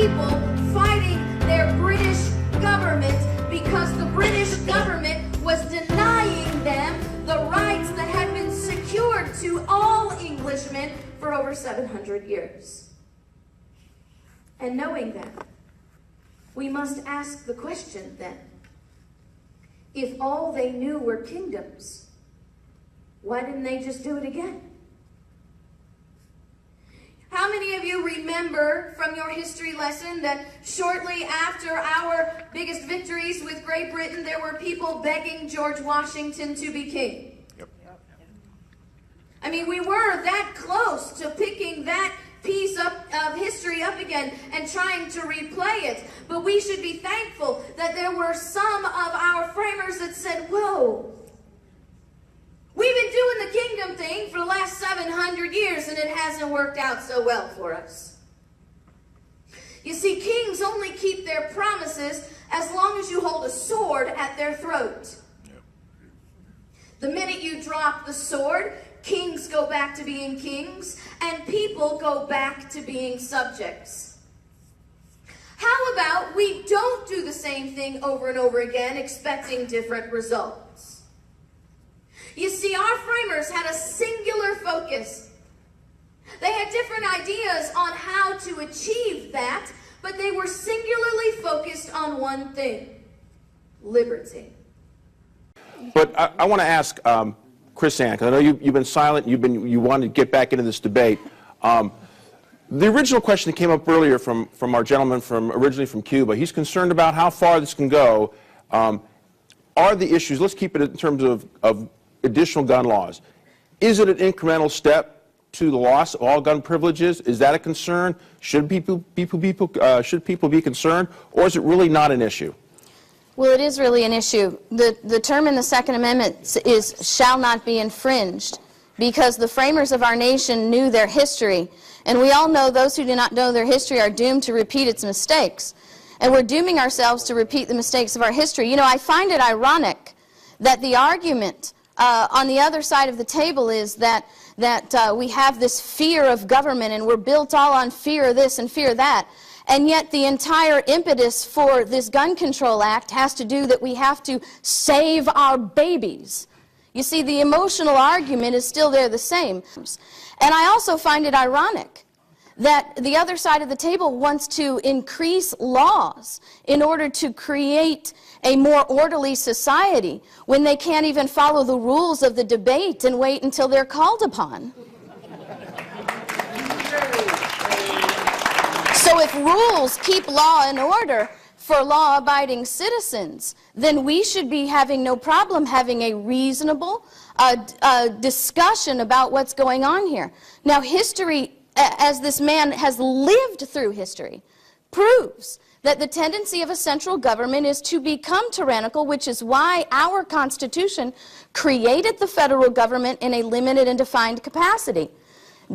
people fighting their British government because the British government was denying them the rights that had been secured to all Englishmen for over 700 years. And knowing that, we must ask the question then, if all they knew were kingdoms, why didn't they just do it again? How many of you remember from your history lesson that shortly after our biggest victories with Great Britain, there were people begging George Washington to be king? Yep. I mean, we were that close to picking that piece of history up again and trying to replay it. But we should be thankful that there were some of our framers that said, whoa, we've been doing the kingdom thing for the last 700 years and it hasn't worked out so well for us. You see, kings only keep their promises as long as you hold a sword at their throat. Yep. The minute you drop the sword, kings go back to being kings and people go back to being subjects. How about we don't do the same thing over and over again, expecting different results? You see, our framers had a singular focus. They had different ideas on how to achieve that, but they were singularly focused on one thing: liberty. But I want to ask Krisanne, because I know you've been silent, you wanted to get back into this debate. The original question that came up earlier from our gentleman originally from Cuba, he's concerned about how far this can go. Are the issues, let's keep it in terms of additional gun laws. Is it an incremental step to the loss of all gun privileges? Is that a concern? Should people be concerned, or is it really not an issue? Well, it is really an issue. The term in the Second Amendment is "shall not be infringed," because the framers of our nation knew their history. And we all know those who do not know their history are doomed to repeat its mistakes. And we're dooming ourselves to repeat the mistakes of our history. You know, I find it ironic that the argument on the other side of the table is that we have this fear of government and we're built all on fear of this and fear of that. And yet the entire impetus for this Gun Control Act has to do that we have to save our babies. You see, the emotional argument is still there the same. And I also find it ironic that the other side of the table wants to increase laws in order to create a more orderly society when they can't even follow the rules of the debate and wait until they're called upon. So if rules keep law in order for law-abiding citizens, then we should be having no problem having a reasonable discussion about what's going on here. Now, history, as this man has lived through history, proves that the tendency of a central government is to become tyrannical, which is why our Constitution created the federal government in a limited and defined capacity.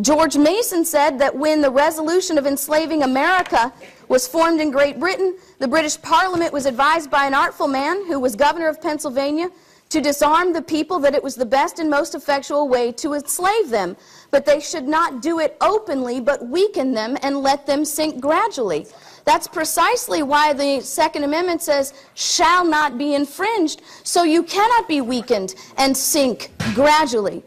George Mason said that when the resolution of enslaving America was formed in Great Britain, the British Parliament was advised by an artful man who was governor of Pennsylvania to disarm the people, that it was the best and most effectual way to enslave them, but they should not do it openly but weaken them and let them sink gradually. That's precisely why the Second Amendment says shall not be infringed, so you cannot be weakened and sink gradually.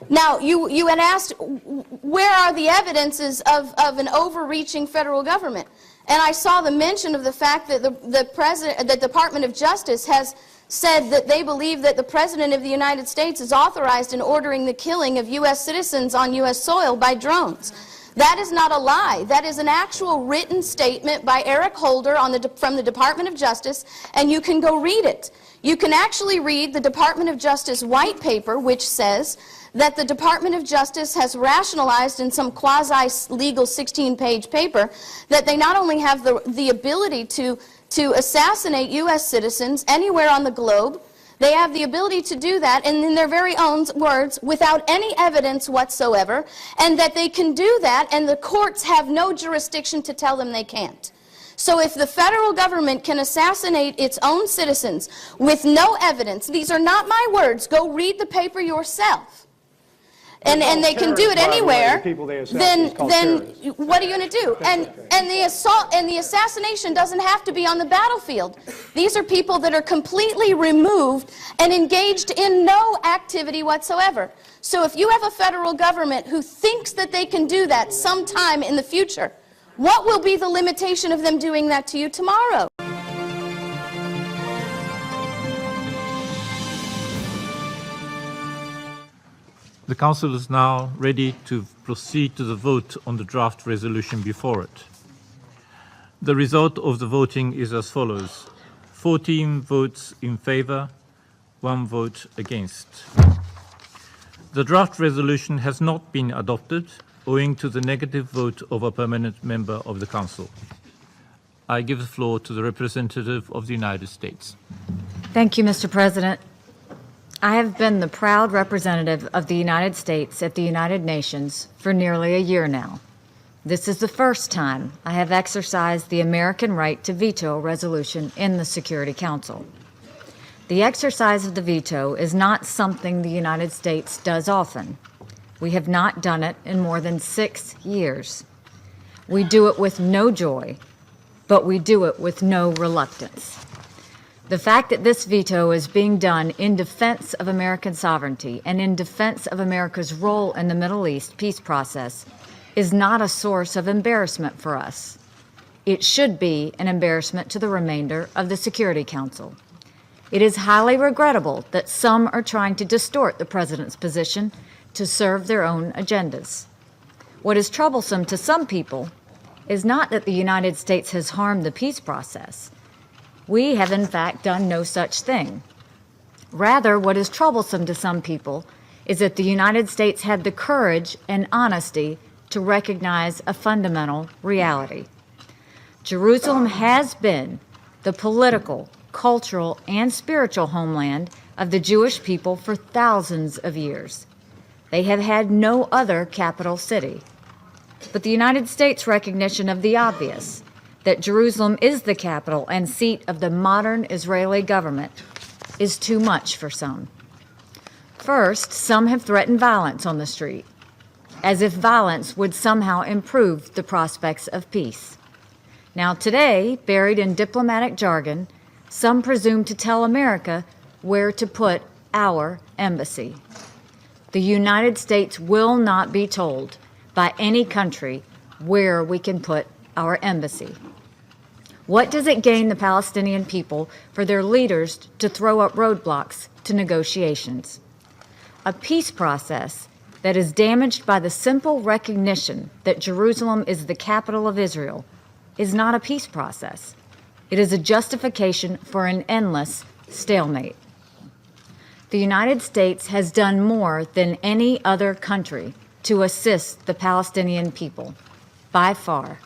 Now, you had asked, where are the evidences of an overreaching federal government? And I saw the mention of the fact that the Department of Justice has said that they believe that the President of the United States is authorized in ordering the killing of U.S. citizens on U.S. soil by drones. That is not a lie. That is an actual written statement by Eric Holder from the Department of Justice, and you can go read it. You can actually read the Department of Justice white paper, which says that the Department of Justice has rationalized in some quasi-legal 16-page paper that they not only have the ability to assassinate U.S. citizens anywhere on the globe, they have the ability to do that, and in their very own words, without any evidence whatsoever, and that they can do that, and the courts have no jurisdiction to tell them they can't. So if the federal government can assassinate its own citizens with no evidence, these are not my words, go read the paper yourself. and they can do it terrorists, by the way, anywhere, the people they assassinate then called terrorists. what are you going to do? And the assault and the assassination doesn't have to be on the battlefield. These are people that are completely removed and engaged in no activity whatsoever. So if you have a federal government who thinks that they can do that sometime in the future, what will be the limitation of them doing that to you tomorrow? The Council is now ready to proceed to the vote on the draft resolution before it. The result of the voting is as follows: 14 votes in favour, 1 vote against. The draft resolution has not been adopted owing to the negative vote of a permanent member of the Council. I give the floor to the representative of the United States. Thank you, Mr. President. I have been the proud representative of the United States at the United Nations for nearly a year now. This is the first time I have exercised the American right to veto a resolution in the Security Council. The exercise of the veto is not something the United States does often. We have not done it in more than 6 years. We do it with no joy, but we do it with no reluctance. The fact that this veto is being done in defense of American sovereignty and in defense of America's role in the Middle East peace process is not a source of embarrassment for us. It should be an embarrassment to the remainder of the Security Council. It is highly regrettable that some are trying to distort the President's position to serve their own agendas. What is troublesome to some people is not that the United States has harmed the peace process. We have, in fact, done no such thing. Rather, what is troublesome to some people is that the United States had the courage and honesty to recognize a fundamental reality. Jerusalem has been the political, cultural, and spiritual homeland of the Jewish people for thousands of years. They have had no other capital city. But the United States' recognition of the obvious, that Jerusalem is the capital and seat of the modern Israeli government, is too much for some. First, some have threatened violence on the street, as if violence would somehow improve the prospects of peace. Now today, buried in diplomatic jargon, some presume to tell America where to put our embassy. The United States will not be told by any country where we can put our embassy. What does it gain the Palestinian people for their leaders to throw up roadblocks to negotiations? A peace process that is damaged by the simple recognition that Jerusalem is the capital of Israel is not a peace process. It is a justification for an endless stalemate. The United States has done more than any other country to assist the Palestinian people, by far.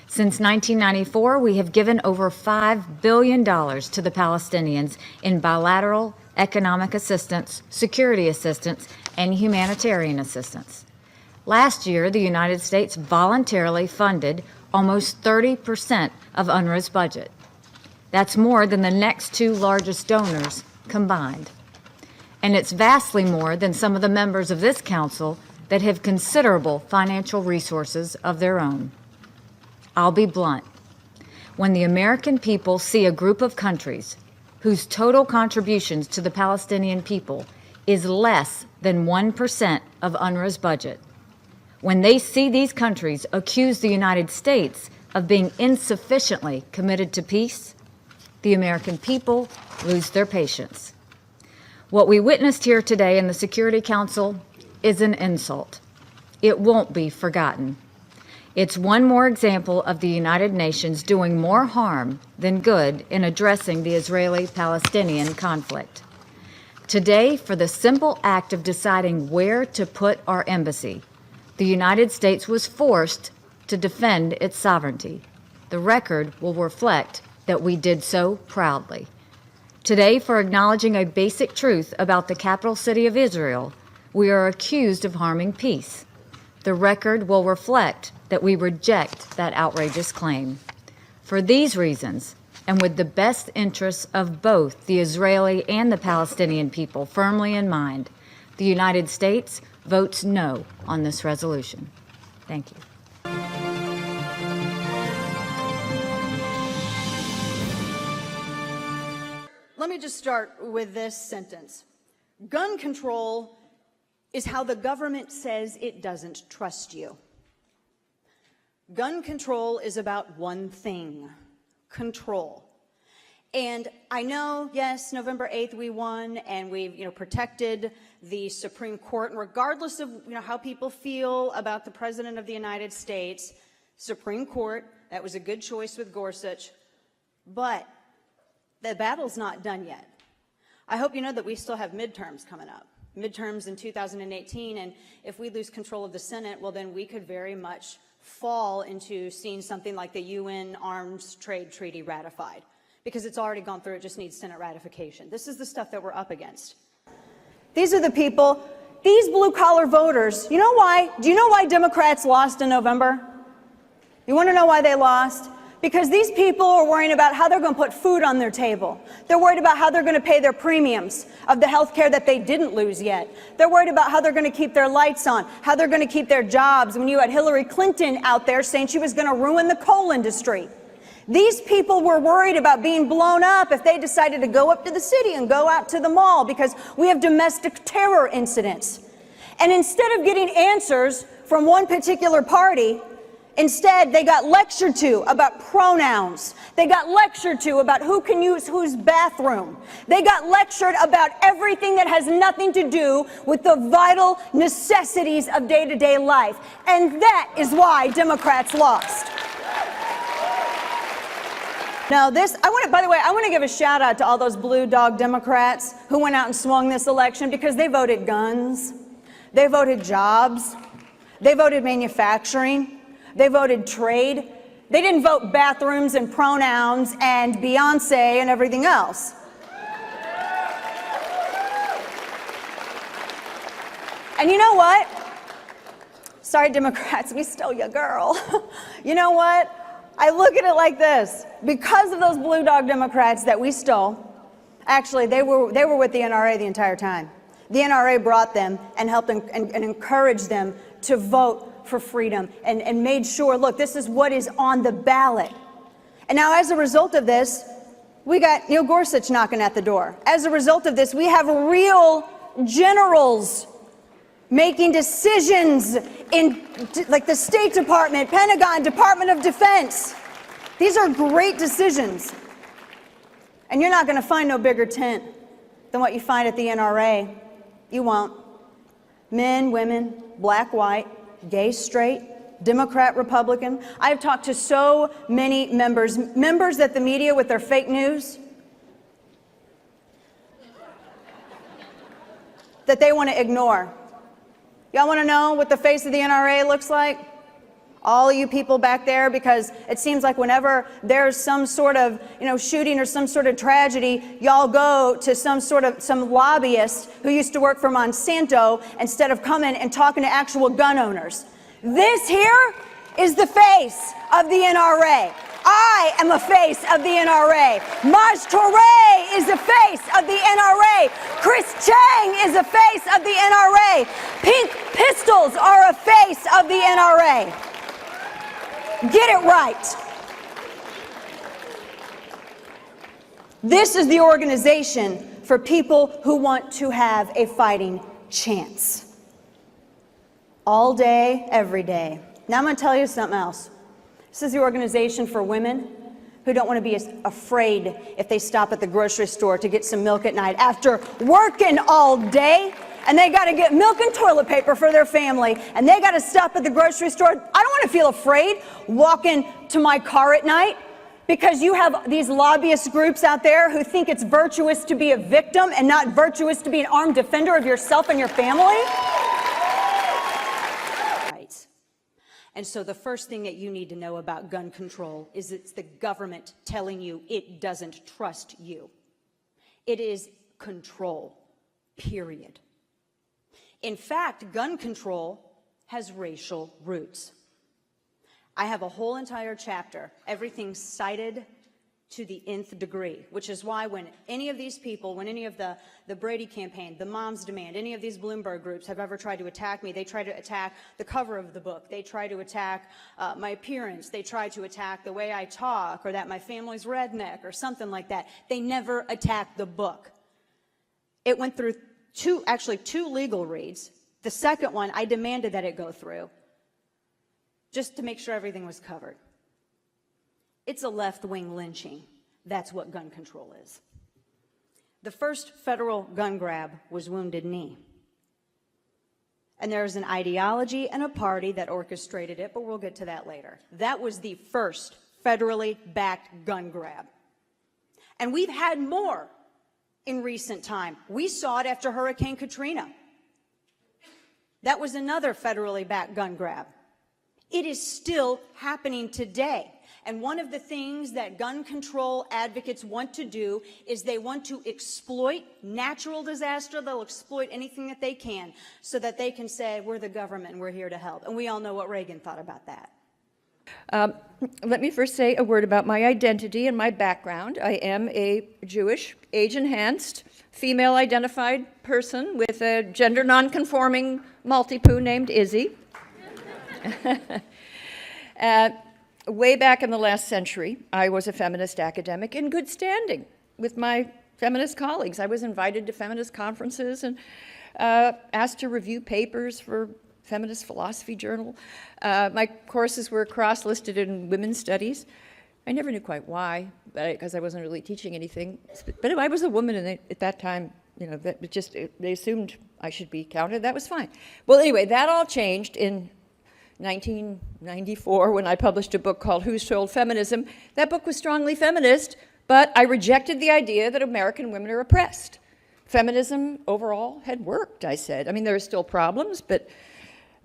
Since 1994, we have given over $5 billion to the Palestinians in bilateral economic assistance, security assistance, and humanitarian assistance. Last year, the United States voluntarily funded almost 30% of UNRWA's budget. That's more than the next two largest donors combined. And it's vastly more than some of the members of this council that have considerable financial resources of their own. I'll be blunt. When the American people see a group of countries whose total contributions to the Palestinian people is less than 1% of UNRWA's budget, when they see these countries accuse the United States of being insufficiently committed to peace, the American people lose their patience. What we witnessed here today in the Security Council is an insult. It won't be forgotten. It's one more example of the United Nations doing more harm than good in addressing the Israeli-Palestinian conflict. Today, for the simple act of deciding where to put our embassy, the United States was forced to defend its sovereignty. The record will reflect that we did so proudly. Today, for acknowledging a basic truth about the capital city of Israel, we are accused of harming peace. The record will reflect that we reject that outrageous claim. For these reasons, and with the best interests of both the Israeli and the Palestinian people firmly in mind, the United States votes no on this resolution. Thank you. Let me just start with this sentence. Gun control is how the government says it doesn't trust you. Gun control is about one thing: control. And I know, yes, November 8th we won, and we've, protected the Supreme Court. And regardless of, how people feel about the President of the United States, Supreme Court, that was a good choice with Gorsuch. But the battle's not done yet. I hope you know that we still have midterms coming up. Midterms in 2018, and if we lose control of the Senate, well, then we could very much fall into seeing something like the UN Arms Trade Treaty ratified, because it's already gone through, it just needs Senate ratification. This is the stuff that we're up against. These are the people, these blue-collar voters, you know why? Do you know why Democrats lost in November? You want to know why they lost? Because these people are worrying about how they're going to put food on their table. They're worried about how they're going to pay their premiums of the health care that they didn't lose yet. They're worried about how they're going to keep their lights on, how they're going to keep their jobs. When you had Hillary Clinton out there saying she was going to ruin the coal industry. These people were worried about being blown up if they decided to go up to the city and go out to the mall, because we have domestic terror incidents. And instead of getting answers from one particular party, instead, they got lectured to about pronouns. They got lectured to about who can use whose bathroom. They got lectured about everything that has nothing to do with the vital necessities of day-to-day life. And that is why Democrats lost. Now by the way, I want to give a shout out to all those blue dog Democrats who went out and swung this election, because they voted guns, they voted jobs, they voted manufacturing, they voted trade. They didn't vote bathrooms and pronouns and Beyonce and everything else. And you know what? Sorry, Democrats, we stole your girl. You know what? I look at it like this. Because of those blue dog Democrats that we stole, actually, they were with the NRA the entire time. The NRA brought them and helped and encouraged them to vote for freedom and made sure, look, this is what is on the ballot. And now, as a result of this, we got Neil Gorsuch knocking at the door. As a result of this, we have real generals making decisions in like the State Department, Pentagon, Department of Defense. These are great decisions. And you're not going to find no bigger tent than what you find at the NRA. You won't. Men, women, black, white, gay, straight, Democrat, Republican. I've talked to so many members that the media with their fake news, that they want to ignore. Y'all want to know what the face of the NRA looks like? All you people back there, because it seems like whenever there's some sort of, shooting or some sort of tragedy, y'all go to some lobbyist who used to work for Monsanto instead of coming and talking to actual gun owners. This here is the face of the NRA. I am a face of the NRA. Maj Touré is a face of the NRA. Chris Chang is a face of the NRA. Pink Pistols are a face of the NRA. Get it right. This is the organization for people who want to have a fighting chance. All day, every day. Now I'm going to tell you something else. This is the organization for women who don't want to be afraid if they stop at the grocery store to get some milk at night after working all day, and they got to get milk and toilet paper for their family, and they got to stop at the grocery store. I don't want to feel afraid walking to my car at night, because you have these lobbyist groups out there who think it's virtuous to be a victim and not virtuous to be an armed defender of yourself and your family. And so the first thing that you need to know about gun control is it's the government telling you it doesn't trust you. It is control, period. In fact, gun control has racial roots. I have a whole entire chapter, everything cited to the nth degree, which is why when any of these people, when any of the Brady campaign, the Moms Demand, any of these Bloomberg groups have ever tried to attack me, they try to attack the cover of the book, they try to attack my appearance, they try to attack the way I talk, or that my family's redneck, or something like that. They never attack the book. It went through two legal reads. The second one, I demanded that it go through, just to make sure everything was covered. It's a left-wing lynching. That's what gun control is. The first federal gun grab was Wounded Knee. And there's an ideology and a party that orchestrated it, but we'll get to that later. That was the first federally backed gun grab. And we've had more in recent time. We saw it after Hurricane Katrina. That was another federally backed gun grab. It is still happening today. And one of the things that gun control advocates want to do is they want to exploit natural disaster. They'll exploit anything that they can so that they can say, we're the government and we're here to help. And we all know what Reagan thought about that. Let me first say a word about my identity and my background. I am a Jewish, age-enhanced, female-identified person with a gender non-conforming multi-poo named Izzy. Way back in the last century, I was a feminist academic in good standing with my feminist colleagues. I was invited to feminist conferences and asked to review papers for Feminist Philosophy Journal. My courses were cross-listed in women's studies. I never knew quite why, because I wasn't really teaching anything. But I was a woman, and at that time, you know, they assumed I should be counted. That was fine. Well, anyway, that all changed in 1994 when I published a book called Who Sold Feminism. That book was strongly feminist, but I rejected the idea that American women are oppressed. Feminism overall had worked, I said. I mean, there are still problems, but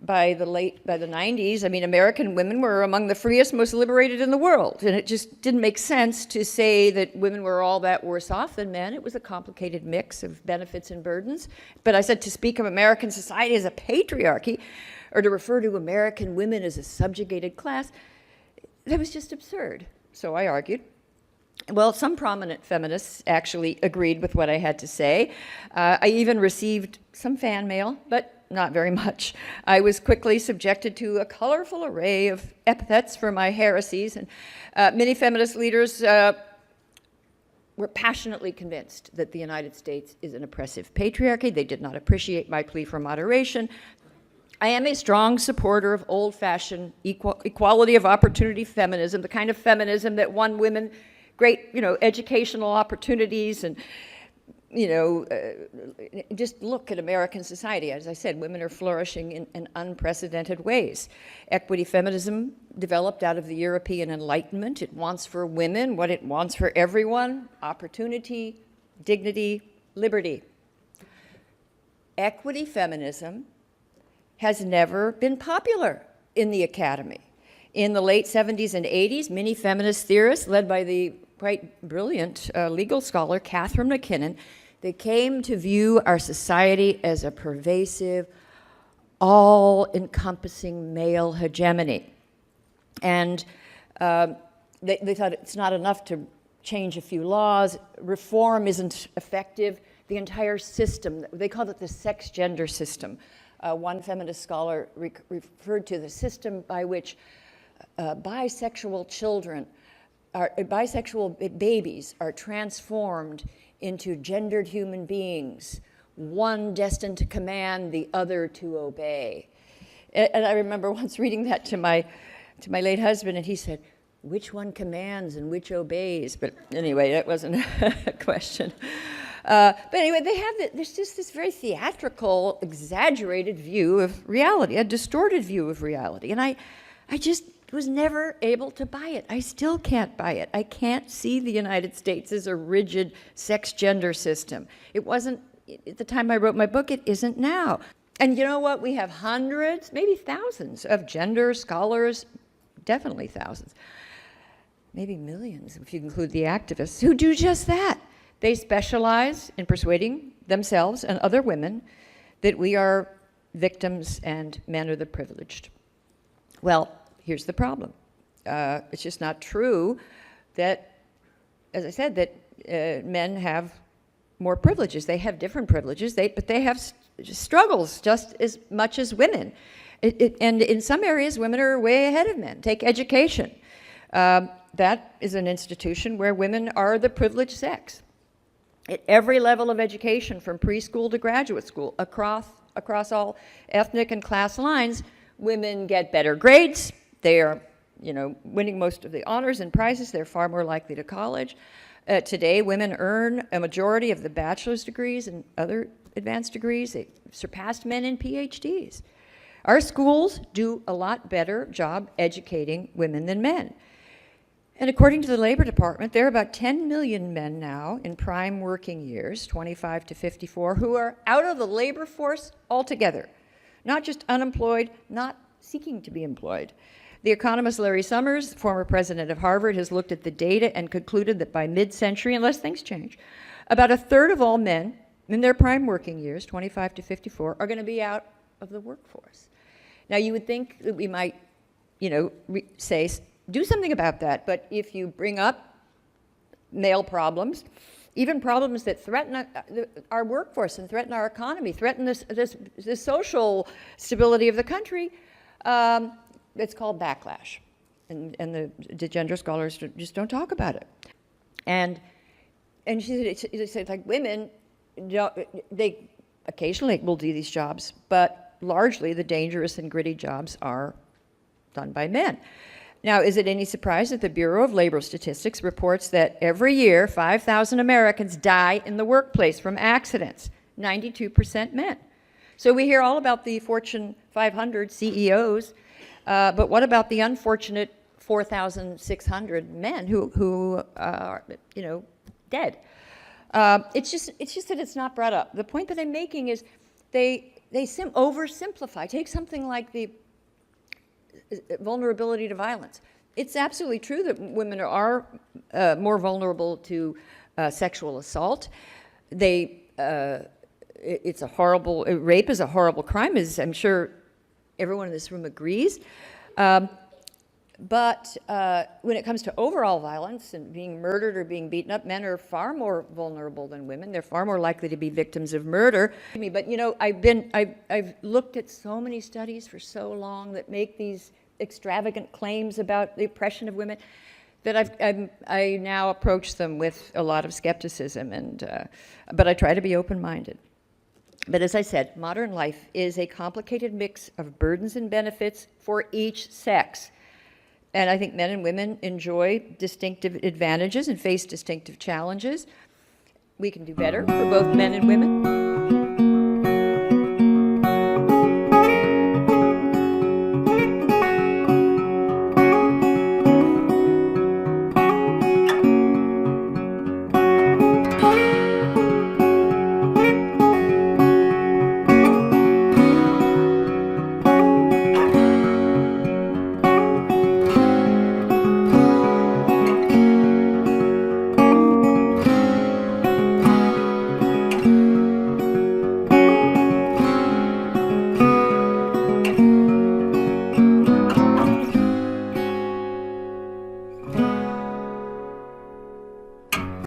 by the 90s, I mean, American women were among the freest, most liberated in the world. And it just didn't make sense to say that women were all that worse off than men. It was a complicated mix of benefits and burdens. But I said to speak of American society as a patriarchy, or to refer to American women as a subjugated class, that was just absurd. So I argued. Well, some prominent feminists actually agreed with what I had to say. I even received some fan mail, but not very much. I was quickly subjected to a colorful array of epithets for my heresies, and many feminist leaders were passionately convinced that the United States is an oppressive patriarchy. They did not appreciate my plea for moderation. I am a strong supporter of old-fashioned equality of opportunity feminism, the kind of feminism that won women great, educational opportunities and, just look at American society. As I said, women are flourishing in unprecedented ways. Equity feminism developed out of the European Enlightenment. It wants for women what it wants for everyone: opportunity, dignity, liberty. Equity feminism has never been popular in the academy. In the late 70s and 80s, many feminist theorists, led by the quite brilliant legal scholar Catherine McKinnon, they came to view our society as a pervasive, all-encompassing male hegemony. And they thought it's not enough to change a few laws. Reform isn't effective. The entire system, they called it the sex-gender system. One feminist scholar referred to the system by which bisexual babies are transformed into gendered human beings, one destined to command, the other to obey. And I remember once reading that to my late husband, and he said, which one commands and which obeys? But anyway, that wasn't a question. But anyway, there's just this very theatrical, exaggerated view of reality, a distorted view of reality. And I just was never able to buy it. I still can't buy it. I can't see the United States as a rigid sex-gender system. It wasn't at the time I wrote my book. It isn't now. And you know what? We have hundreds, maybe thousands of gender scholars, definitely thousands, maybe millions if you include the activists, who do just that. They specialize in persuading themselves and other women that we are victims and men are the privileged. Well, here's the problem. It's just not true that as I said, that men have more privileges. They have different privileges, but they have struggles just as much as women. And in some areas, women are way ahead of men. Take education. That is an institution where women are the privileged sex. At every level of education, from preschool to graduate school, across all ethnic and class lines, women get better grades. They are, winning most of the honors and prizes. They're far more likely to college. Today, women earn a majority of the bachelor's degrees and other advanced degrees. They surpassed men in PhDs. Our schools do a lot better job educating women than men. And according to the Labor Department, there are about 10 million men now in prime working years, 25 to 54, who are out of the labor force altogether, not just unemployed, not seeking to be employed. The economist Larry Sommers, former president of Harvard, has looked at the data and concluded that by mid-century, unless things change, about a third of all men in their prime working years, 25 to 54, are going to be out of the workforce. Now, you would think that we might, say, do something about that, but if you bring up male problems, even problems that threaten our workforce and threaten our economy, threaten the social stability of the country, it's called backlash. And the gender scholars just don't talk about it. And she said, it's like women, they occasionally will do these jobs, but largely the dangerous and gritty jobs are done by men. Now, is it any surprise that the Bureau of Labor Statistics reports that every year 5,000 Americans die in the workplace from accidents, 92% men? So we hear all about the Fortune 500 CEOs, but what about the unfortunate 4,600 men who are, dead? It's just that it's not brought up. The point that I'm making is they oversimplify. Take something like the vulnerability to violence. It's absolutely true that women are more vulnerable to sexual assault. It's a horrible, rape is a horrible crime, as I'm sure everyone in this room agrees. But when it comes to overall violence and being murdered or being beaten up, men are far more vulnerable than women. They're far more likely to be victims of murder. But I've looked at so many studies for so long that make these extravagant claims about the oppression of women that I now approach them with a lot of skepticism. But I try to be open-minded. But as I said, modern life is a complicated mix of burdens and benefits for each sex. And I think men and women enjoy distinctive advantages and face distinctive challenges. We can do better for both men and women.